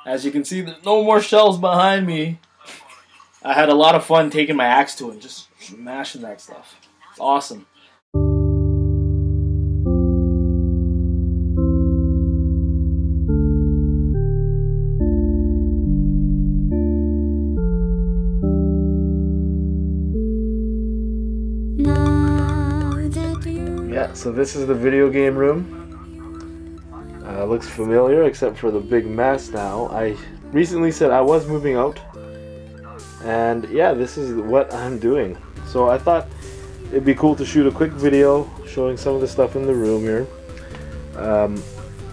As you can see, there's no more shelves behind me. I had a lot of fun taking my axe to it and just smashing that stuff. It's awesome. Yeah, so this is the video game room. Looks familiar except for the big mess now. I recently said I was moving out, and yeah, this is what I'm doing. So I thought it'd be cool to shoot a quick video showing some of the stuff in the room here.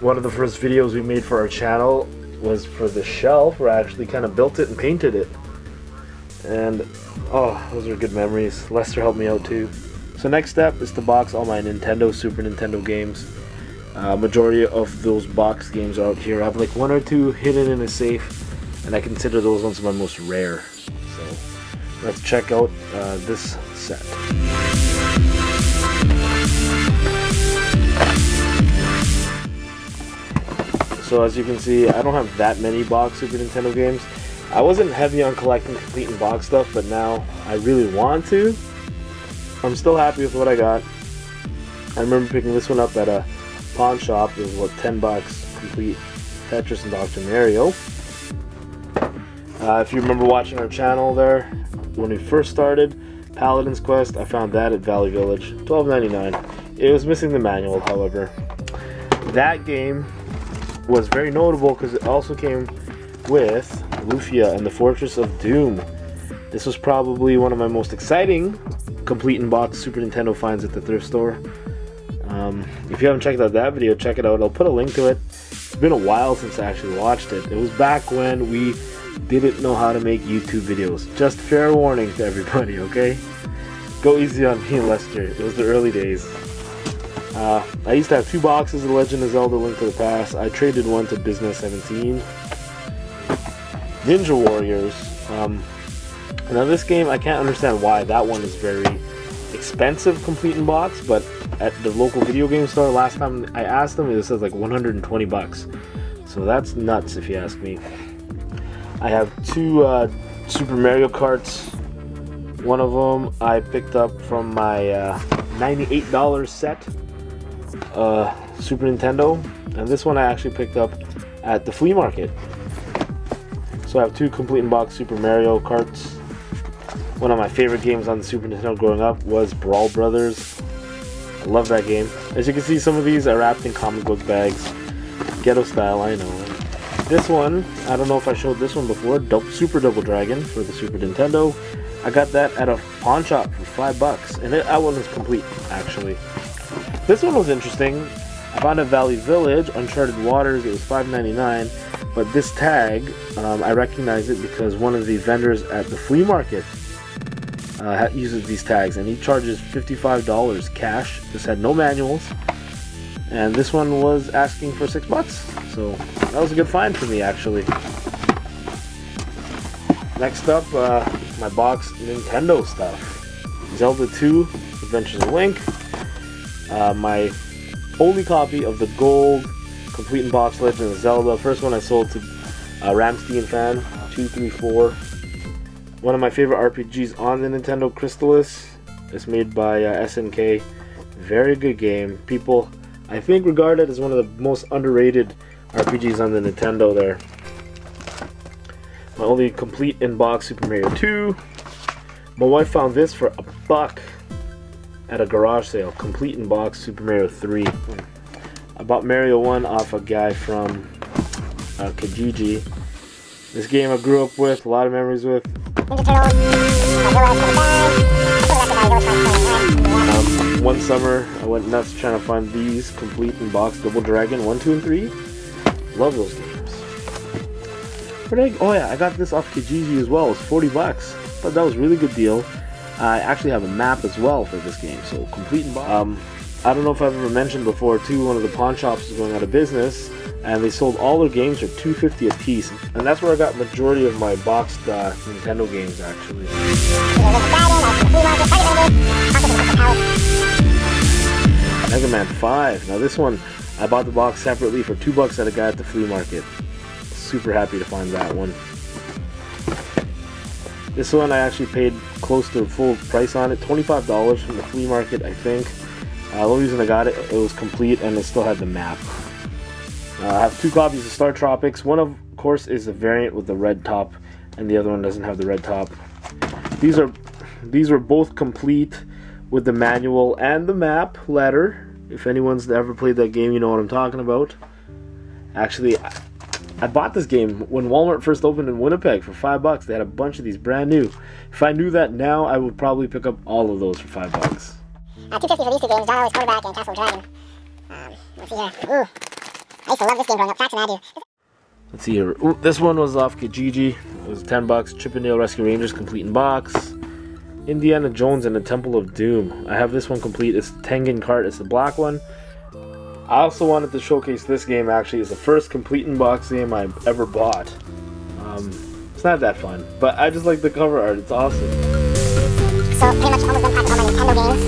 One of the first videos we made for our channel was for the shelf, where I actually kind of built it and painted it. And oh, those are good memories. Lester helped me out too. So next step is to box all my Nintendo, Super Nintendo games. Majority of those box games are out here. I have like one or two hidden in a safe, and I consider those ones my most rare. So let's check out this set. So as you can see, I don't have that many box Super Nintendo games. I wasn't heavy on collecting complete and box stuff, but now I really want to. I'm still happy with what I got. I remember picking this one up at a pawn shop. It was what, 10 bucks, complete Tetris and Dr. Mario. If you remember watching our channel there, when we first started, Paladin's Quest, I found that at Valley Village, $12.99. It was missing the manual, however. That game was very notable because it also came with Lufia and the Fortress of Doom. This was probably one of my most exciting complete in box Super Nintendo finds at the thrift store. If you haven't checked out that video, check it out. I'll put a link to it. It's been a while since I actually watched it. It was back when we didn't know how to make YouTube videos. Just fair warning to everybody, okay? Go easy on me and Lester. It was the early days. I used to have 2 boxes of Legend of Zelda Link to the Past. I traded one to Business 17. Ninja Warriors. Now this game, I can't understand why that one is very expensive complete in box, but at the local video game store last time I asked them, it says like 120 bucks. So that's nuts if you ask me. I have 2 Super Mario Karts. One of them I picked up from my $98 set Super Nintendo, and this one I actually picked up at the flea market. So I have 2 complete in box Super Mario Karts. One of my favorite games on the Super Nintendo growing up was Brawl Brothers. I love that game. As you can see, some of these are wrapped in comic book bags. Ghetto style, I know. This one, I don't know if I showed this one before, Super Double Dragon for the Super Nintendo. I got that at a pawn shop for 5 bucks, and that one was complete, actually. This one was interesting. I found at Valley Village, Uncharted Waters, it was $5.99, but this tag, I recognize it because one of the vendors at the flea market uses these tags, and he charges $55 cash. This had no manuals, and this one was asking for 6 bucks, so that was a good find for me, actually. Next up, my box Nintendo stuff. Zelda 2, Adventures of Link. My only copy of the gold complete in box Legend of Zelda. First one I sold to Ramstein fan 234. One of my favorite RPGs on the Nintendo, Crystalis. It's made by SNK. Very good game. People, I think, regard it as one of the most underrated RPGs on the Nintendo there. My only complete in box Super Mario 2. My wife found this for $1 at a garage sale. Complete in box Super Mario 3. I bought Mario 1 off a guy from Kijiji. This game I grew up with, a lot of memories with. One summer I went nuts trying to find these complete in box Double Dragon 1, 2, and 3. Love those games. Oh yeah, I got this off Kijiji as well. It's 40 bucks. Thought that was a really good deal. I actually have a map as well for this game, so complete in box. I don't know if I've ever mentioned before too, one of the pawn shops is going out of business, and they sold all their games for $2.50 a piece, and that's where I got majority of my boxed Nintendo games, actually. Mega Man 5. Now this one, I bought the box separately for $2 at a guy at the flea market. super happy to find that one. This one I actually paid close to full price on it, $25 from the flea market, I think. The only reason I got it, it was complete and it still had the map. I have 2 copies of Star Tropics. One, of course, is a variant with the red top, and the other one doesn't have the red top. These were both complete with the manual and the map letter. If anyone's ever played that game, you know what I'm talking about. Actually, I bought this game when Walmart first opened in Winnipeg for $5. They had a bunch of these brand new. If I knew that now, I would probably pick up all of those for $5. $2.50 for these 2 games, John Always Quarterback and Castle Dragon. Let's see here. Ooh. I used to love this game growing up. Facts and I do. Let's see here. Ooh, this one was off Kijiji. It was $10. Chippendale Rescue Rangers complete in box. Indiana Jones and the Temple of Doom. I have this one complete. It's Tengen cart. It's the black one. I also wanted to showcase this game. Actually, it's the first complete in box game I've ever bought. It's not that fun, but I just like the cover art. It's awesome. So pretty much almost done packing all my Nintendo games.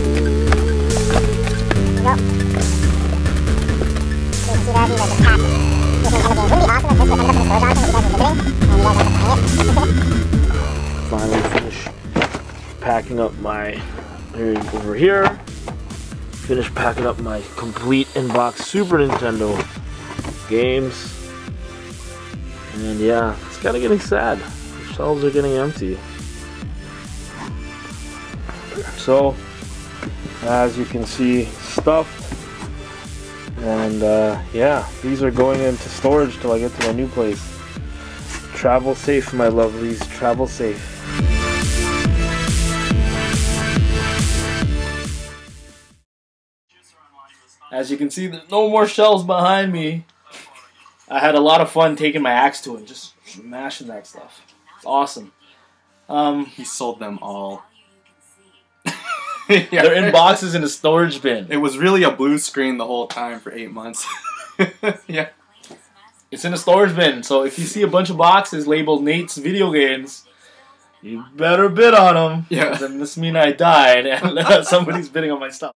There you go. You can see that these are the packed Nintendo games. Wouldn't it be awesome if this would end up in the store, Jonathan, if you guys were visiting and you guys got to find it? Finally finish packing up my over here. Finish packing up my complete in-box Super Nintendo games. And yeah, it's kind of getting sad. The shelves are getting empty. So, as you can see, stuffed. And yeah, these are going into storage till I get to my new place. Travel safe, my lovelies. Travel safe. As you can see, there's no more shelves behind me. I had a lot of fun taking my axe to it, just smashing that stuff. It's awesome. He sold them all. Yeah. They're in boxes in a storage bin. It was really a blue screen the whole time for 8 months. Yeah. It's in a storage bin, so if you see a bunch of boxes labeled Nate's Video Games, you better bid on them. Yeah. Then this means I died and somebody's bidding on my stuff.